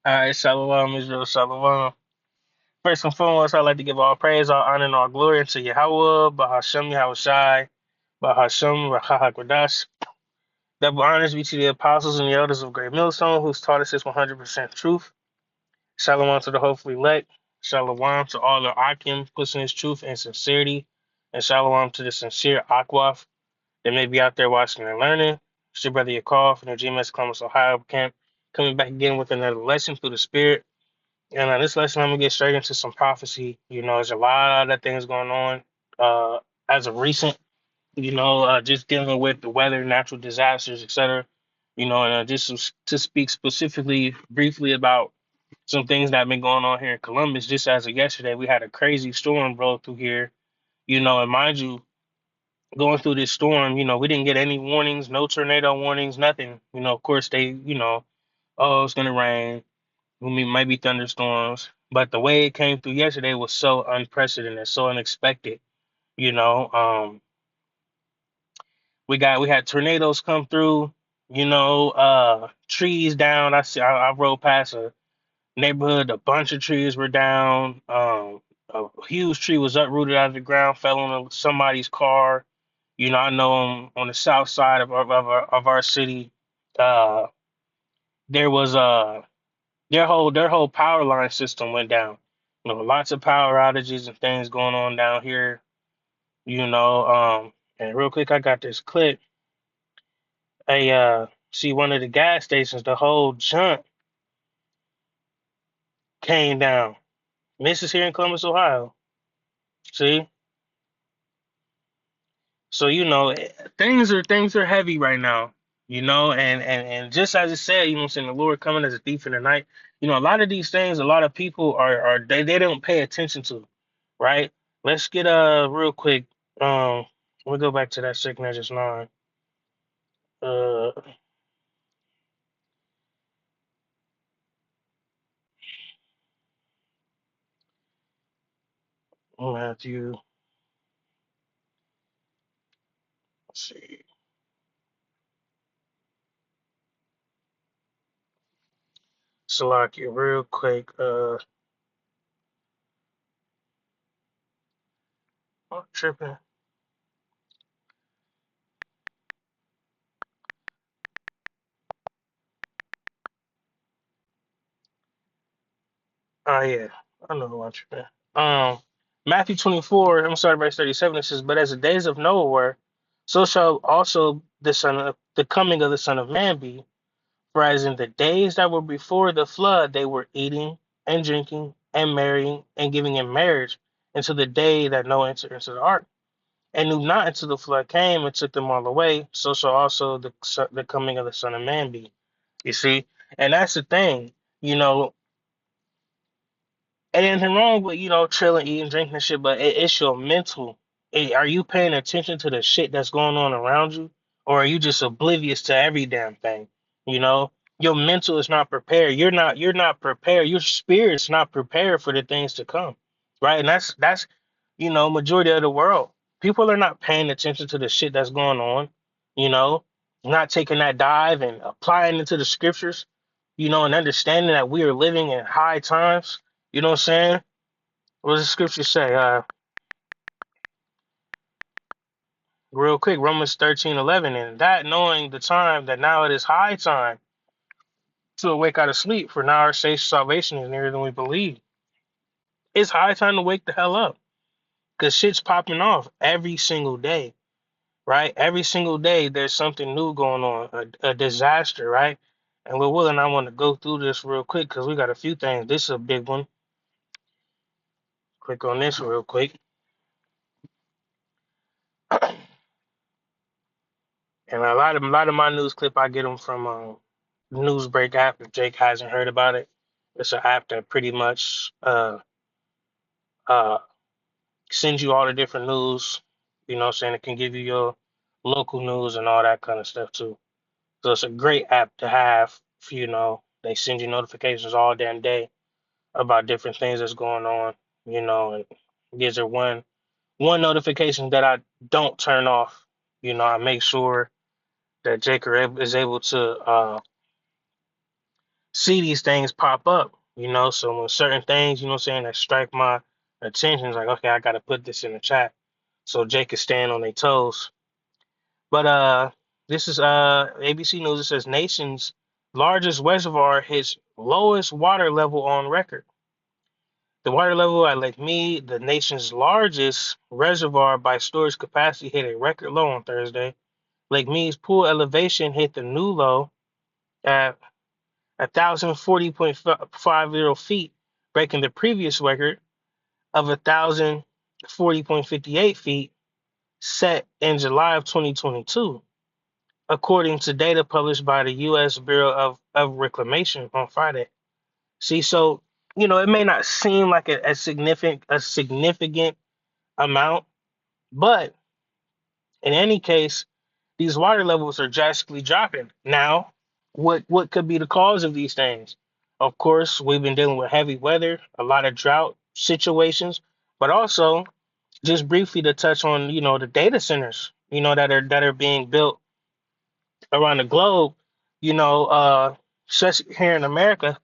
All right, Shalom, Israel, Shalom. First and foremost, I'd like to give all praise, all honor, and all glory unto Yahweh, Bahashem Yahushai, Bahashem Rahahakwadash. Double honors be to the apostles and the elders of Great Millstone, who's taught us this 100% truth. Shalom to the hopefully elect. Shalom to all the Akim, pushing his truth and sincerity. And shalom to the sincere Akwaf that may be out there watching and learning. It's your brother Yakov from the GMS Columbus, Ohio camp, coming back again with another lesson through the Spirit. And this lesson, I'm gonna get straight into some prophecy. There's a lot of things going on as of recent. Just dealing with the weather, natural disasters, etc. And just to speak specifically, briefly about some things that have been going on here in Columbus. Just as of yesterday, we had a crazy storm blow through here. And mind you, going through this storm, we didn't get any warnings, no tornado warnings, nothing. Of course, oh, it's gonna rain. Might be thunderstorms, but the way it came through yesterday was so unprecedented, so unexpected. You know, um, we had tornadoes come through. Trees down. I rode past a neighborhood. A bunch of trees were down. A huge tree was uprooted out of the ground, fell on somebody's car. I know on the south side of our city. Uh, there was their whole power line system went down. Lots of power outages and things going on down here. You know, and real quick, I got this clip. See one of the gas stations, the whole junk came down. And this is here in Columbus, Ohio. See, so things are heavy right now. And just as it said, I'm saying the Lord coming as a thief in the night. A lot of these things, a lot of people they don't pay attention to, right? Let's get real quick. We'll go back to that second Ezra's 9. Uh, Matthew. Let's see. Salakia, real quick. Oh, tripping. Oh yeah, I know who I'm tripping. Um, Matthew 24. I'm sorry, verse 37. It says, "But as the days of Noah were, so shall also the coming of the Son of Man be. For as in the days that were before the flood, they were eating and drinking and marrying and giving in marriage until the day that Noah entered into the ark, and knew not until the flood came and took them all away. So shall also the coming of the Son of Man be." You see, and that's the thing. You know, and anything wrong with chilling, eating, drinking and shit, but it's your mental. Are you paying attention to the shit that's going on around you, or are you just oblivious to every damn thing? You know, your mental is not prepared. You're not prepared. Your spirit's not prepared for the things to come, right? And that's majority of the world. People are not paying attention to the shit that's going on. You know, not taking that dive and applying it to the scriptures. And understanding that we are living in high times. You know what I'm saying? What does the scripture say? Real quick, Romans 13:11, and that knowing the time that now it is high time to awake out of sleep, for now our safe salvation is nearer than we believe. It's high time to wake the hell up, because shit's popping off every single day, right? Every single day there's something new going on, a disaster, right? And we're willing, I want to go through this real quick because we got a few things. This is a big one. Click on this real quick. And a lot of my news clip I get them from Newsbreak app. If Jake hasn't heard about it, it's an app that pretty much uh sends you all the different news. What I'm saying, it can give you your local news and all that kind of stuff too. So it's a great app to have. They send you notifications all damn day about different things that's going on. And gives her one notification that I don't turn off. I make sure that Jake is able to see these things pop up, you know. So when certain things, you know what I'm saying, that strike my attention, it's like, okay, I gotta put this in the chat so Jake can stand on their toes. But this is ABC News. It says nation's largest reservoir hits lowest water level on record. The water level at Lake Mead, the nation's largest reservoir by storage capacity, hit a record low on Thursday. Lake Mead's pool elevation hit the new low at 1,040.50 feet, breaking the previous record of 1,040.58 feet set in July of 2022, according to data published by the U.S. Bureau of Reclamation on Friday. See, so you know, it may not seem like a significant amount, but in any case, these water levels are drastically dropping. Now, what could be the cause of these things? Of course, we've been dealing with heavy weather, a lot of drought situations, but also just briefly to touch on, you know, the data centers, you know, that are being built around the globe, you know, especially here in America,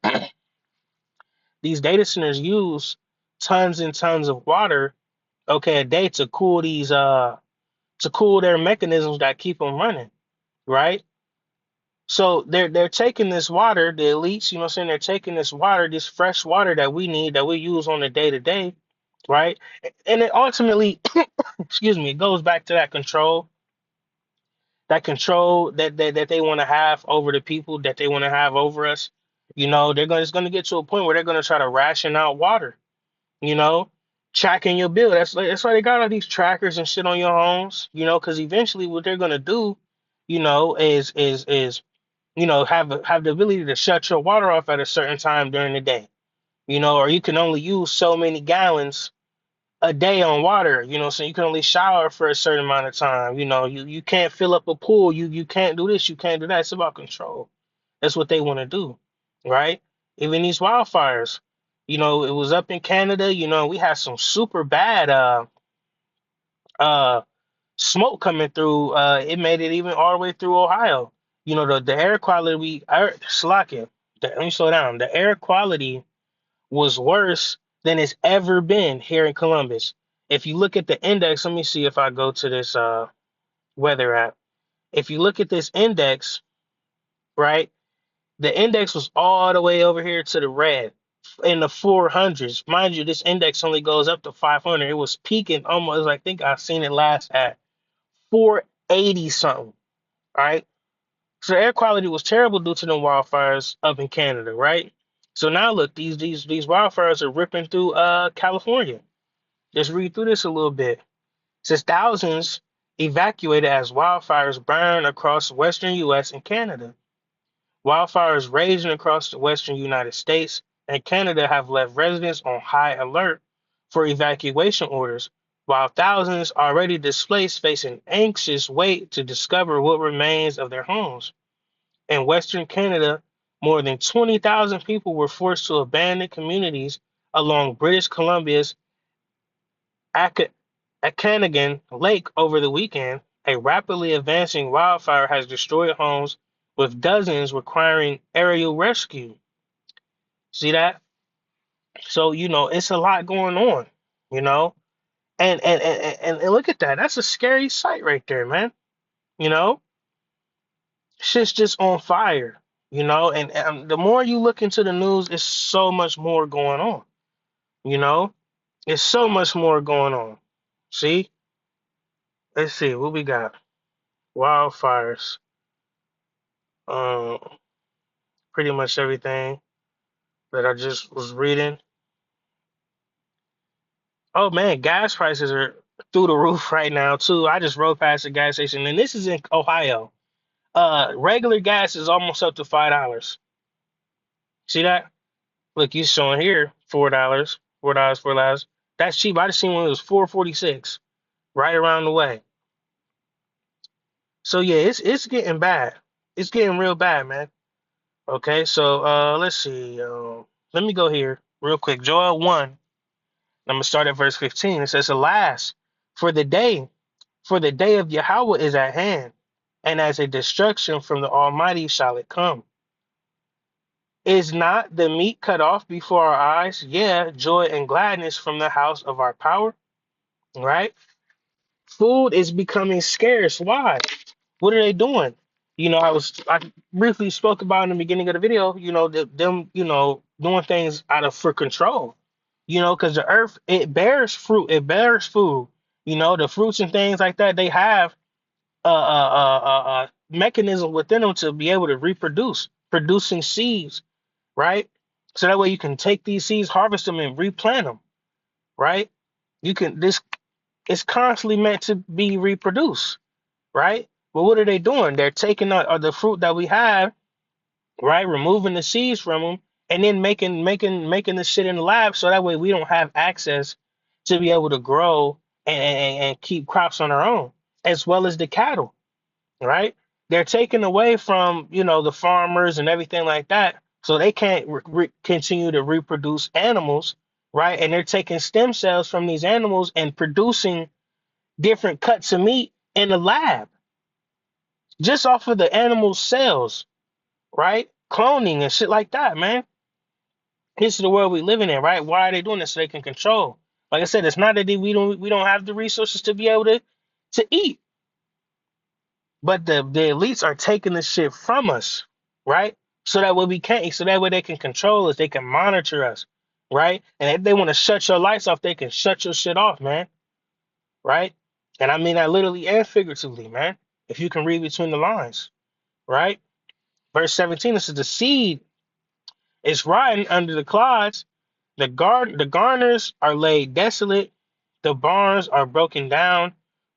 these data centers use tons and tons of water, okay, a day to cool their mechanisms that keep them running, right? So they're taking this water, the elites, you know what I'm saying? They're taking this water, this fresh water that we need, that we use on a day to day, right? And it ultimately, excuse me, it goes back to that control that they want to have over the people, that they want to have over us. You know, it's gonna get to a point where they're gonna try to ration out water, you know, tracking your bill. That's why they got all these trackers and shit on your homes, you know, because eventually what they're gonna do, you know, is you know, have the ability to shut your water off at a certain time during the day, you know, or you can only use so many gallons a day on water, you know, so you can only shower for a certain amount of time. You know, you can't fill up a pool, you can't do this, you can't do that. It's about control. That's what they want to do, right? Even these wildfires, you know, it was up in Canada, you know, we had some super bad uh smoke coming through. It made it even all the way through Ohio. You know, the air quality slacking. Let me slow down. The air quality was worse than it's ever been here in Columbus. If you look at the index, let me see if I go to this weather app. If you look at this index, right, the index was all the way over here to the red in the 400s. Mind you, this index only goes up to 500. It was peaking almost, I think I've seen it last at 480 something, right? So air quality was terrible due to the wildfires up in Canada, right? So now look, these wildfires are ripping through California. Just read through this a little bit. It says thousands evacuated as wildfires burn across western US and Canada. Wildfires raging across the western United States and Canada have left residents on high alert for evacuation orders, while thousands already displaced face an anxious wait to discover what remains of their homes. In Western Canada, more than 20,000 people were forced to abandon communities along British Columbia's Ak- Okanagan Lake over the weekend. A rapidly advancing wildfire has destroyed homes, with dozens requiring aerial rescue. See that? So, you know, it's a lot going on, you know? And look at that. That's a scary sight right there, man. You know? Shit's just on fire, you know? And the more you look into the news, it's so much more going on, you know? It's so much more going on. See? Let's see what we got. Wildfires. Um, pretty much everything that I just was reading. Oh man, gas prices are through the roof right now too. I just rode past the gas station, and this is in Ohio. Regular gas is almost up to $5. See that? Look, you showing here $4, $4. That's cheap. I just seen one that was 4.46 right around the way. So yeah, it's getting bad. It's getting real bad, man. Okay, so let's see. Let me go here real quick. Joel 1. I'm gonna start at verse 15. It says, "Alas, for the day, for the day of Yahweh is at hand, and as a destruction from the Almighty shall it come. Is not the meat cut off before our eyes? Yeah, joy and gladness from the house of our power, right? Food is becoming scarce. Why? What are they doing? I briefly spoke about in the beginning of the video, them, doing things out of for control. Because the earth, it bears fruit, it bears food. The fruits and things like that, they have a mechanism within them to be able to reproduce, producing seeds, right? So that way you can take these seeds, harvest them, and replant them, right? You can this it's constantly meant to be reproduced, right? But what are they doing? They're taking the fruit that we have, right? Removing the seeds from them, and then making the shit in the lab, so that way we don't have access to be able to grow and keep crops on our own, as well as the cattle, right? They're taking away from the farmers and everything like that, so they can't continue to reproduce animals, right? And they're taking stem cells from these animals and producing different cuts of meat in the lab just off of the animal cells, right? Cloning and shit like that, man. This is the world we living in, right? Why are they doing this? So they can control. Like I said, it's not that we don't have the resources to be able to eat, but the elites are taking this shit from us, right? So that way we can't eat, so that way they can control us, they can monitor us, right? And if they want to shut your lights off, they can shut your shit off, man, right? And I mean that literally and figuratively, man. If you can read between the lines, right? Verse 17, this is the seed is rotting under the clods. The garners are laid desolate. The barns are broken down,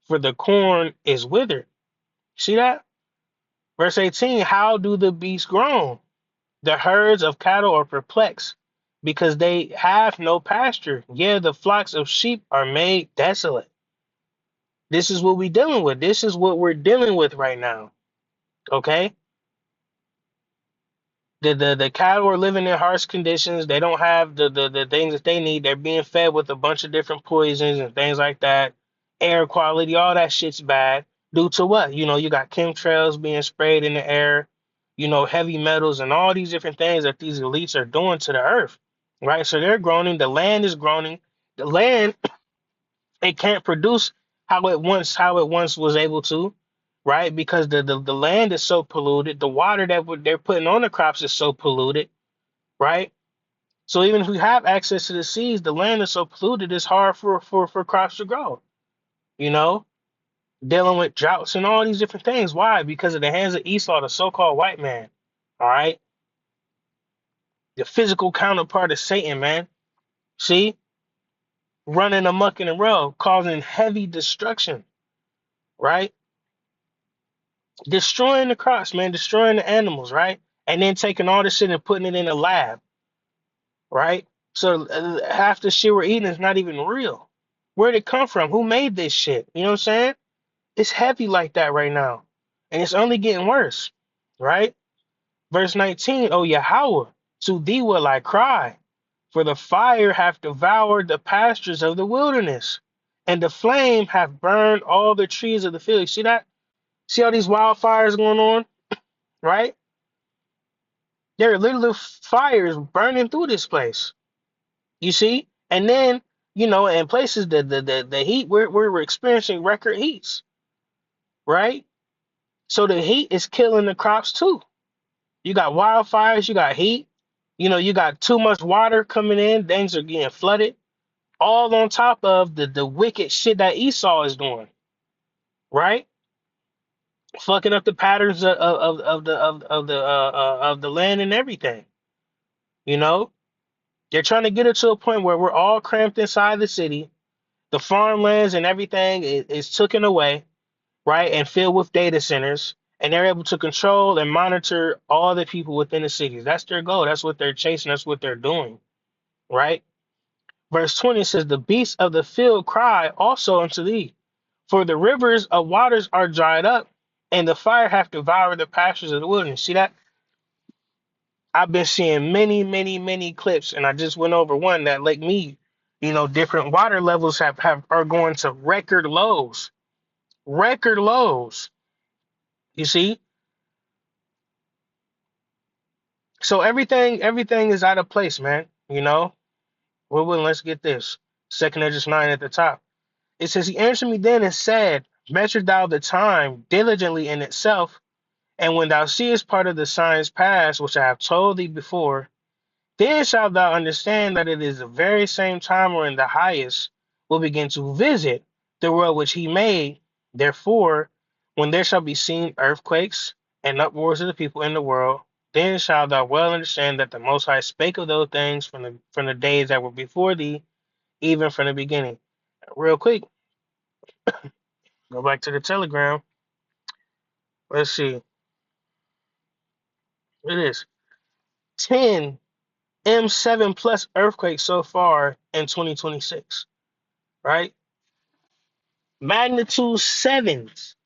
for the corn is withered. See that? Verse 18, how do the beasts groan? The herds of cattle are perplexed, because they have no pasture. Yeah, the flocks of sheep are made desolate. This is what we're dealing with. This is what we're dealing with right now. Okay? The cattle are living in harsh conditions. They don't have the things that they need. They're being fed with a bunch of different poisons and things like that. Air quality, all that shit's bad. Due to what? You got chemtrails being sprayed in the air, heavy metals and all these different things that these elites are doing to the earth. Right? So they're groaning. The land is groaning. The land, it can't produce how it once was able to, right? Because the land is so polluted. The water that they're putting on the crops is so polluted, right? So even if we have access to the seas, the land is so polluted, it's hard for crops to grow. You know, Dealing with droughts and all these different things. Why? Because of the hands of Esau, the so-called white man. All right, the physical counterpart of Satan, man. See, running amok in the world, causing heavy destruction, right? Destroying the crops, man, destroying the animals, right? And then taking all this shit and putting it in a lab, right? So half the shit we're eating is not even real. Where'd it come from? Who made this shit? You know what I'm saying? It's heavy like that right now. And it's only getting worse, right? Verse 19, O Yahweh, to thee will I cry, for the fire hath devoured the pastures of the wilderness, and the flame hath burned all the trees of the field. See that? See all these wildfires going on, right? There are literally fires burning through this place. You see? And then, in places the heat, we're experiencing record heats, right? So the heat is killing the crops too. You got wildfires, you got heat, you got too much water coming in, things are getting flooded, all on top of the wicked shit that Esau is doing, right? Fucking up the patterns of the land and everything. You know, they're trying to get it to a point where we're all cramped inside the city. The farmlands and everything is taken away, right, and filled with data centers, and they're able to control and monitor all the people within the cities. That's their goal. That's what they're chasing. That's what they're doing, right? Verse 20 says, "The beasts of the field cry also unto thee, for the rivers of waters are dried up, and the fire hath devoured the pastures of the wilderness." See that? I've been seeing many, many, many clips, and I just went over one that Lake Mead, different water levels are going to record lows. Record lows. You see? So everything is out of place, man. You know. Well, let's get this. Second Edges 9 at the top. It says, He answered me then and said, Measure thou the time diligently in itself, and when thou seest part of the signs past, which I have told thee before, then shalt thou understand that it is the very same time wherein the highest will begin to visit the world which he made. Therefore, when there shall be seen earthquakes and uproars of the people in the world, then shalt thou well understand that the Most High spake of those things from the days that were before thee, even from the beginning. Real quick, go back to the telegram. Let's see. It is 10 M7 plus earthquakes so far in 2026, right? Magnitude sevens.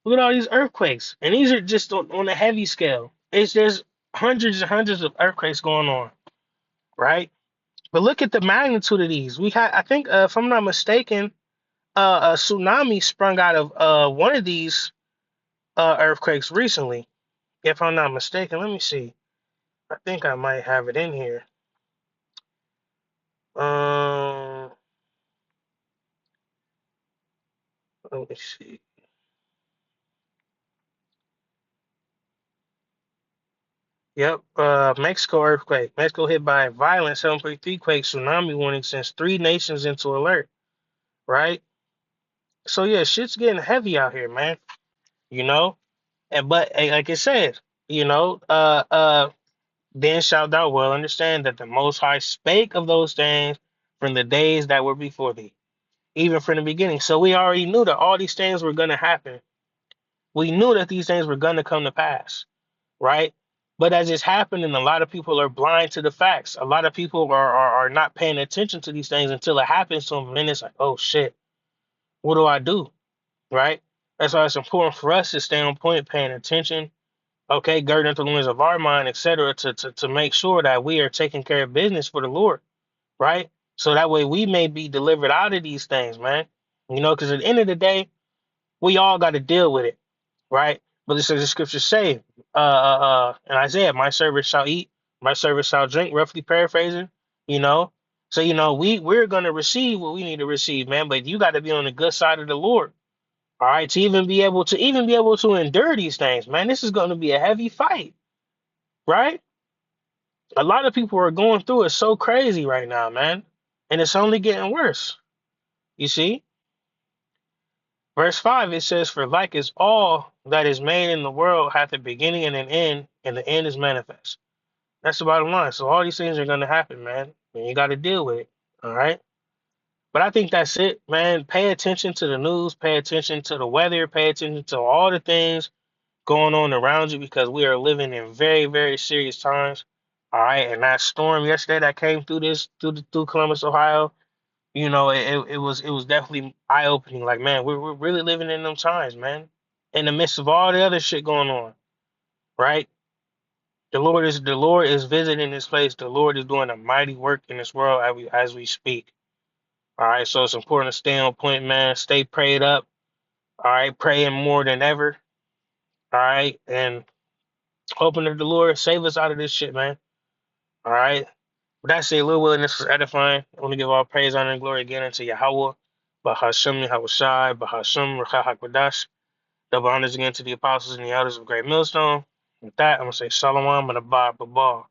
Look at all these earthquakes. And these are just on a heavy scale. There's hundreds and hundreds of earthquakes going on, right? But look at the magnitude of these. We had, I think, if I'm not mistaken, a tsunami sprung out of one of these earthquakes recently. If I'm not mistaken, let me see. I think I might have it in here. Um, let me see. Yep, Mexico earthquake. Mexico hit by a violent 7.3 quake, tsunami warning sends three nations into alert, right? So yeah, shit's getting heavy out here, man. You know, and but like I said, you know, then shalt thou well understand that the Most High spake of those things from the days that were before thee, even from the beginning. So we already knew that all these things were gonna happen. We knew that these things were gonna come to pass, right? But as it's happening, a lot of people are blind to the facts. A lot of people are not paying attention to these things until it happens to them. And then it's like, oh shit, what do I do? Right? That's why it's important for us to stay on point, paying attention, okay, girding up the loins of our mind, etc., to make sure that we are taking care of business for the Lord, right? So that way we may be delivered out of these things, man. You know, because at the end of the day, we all got to deal with it, right? But this is the scriptures say, in Isaiah, my servant shall eat, my servant shall drink, roughly paraphrasing, you know. So, you know, we're gonna receive what we need to receive, man. But you got to be on the good side of the Lord, all right, to even be able to endure these things, man. This is gonna be a heavy fight, right? A lot of people are going through it so crazy right now, man. And it's only getting worse. You see? Verse 5, it says, For like as all that is made in the world hath a beginning and an end, and the end is manifest. That's the bottom line. So all these things are going to happen, man. And you got to deal with it. All right. But I think that's it, man. Pay attention to the news, pay attention to the weather, pay attention to all the things going on around you because we are living in very, very serious times. All right. And that storm yesterday that came through Columbus, Ohio, you know, it was definitely eye opening. Like, man, we're really living in them times, man. In the midst of all the other shit going on, right? The Lord is visiting this place. The Lord is doing a mighty work in this world as we speak. All right, so it's important to stay on point, man. Stay prayed up. All right, praying more than ever. All right, and hoping that the Lord save us out of this shit, man. All right. But that's it. Little willingness was edifying. I want to give all praise, honor, and glory again unto Yahweh, Bahashem Yahweh Shai, Bahashem Rakah Double honors again to the apostles and the elders of Great Millstone. With that, I'm going to say Shalom and Abba Babal.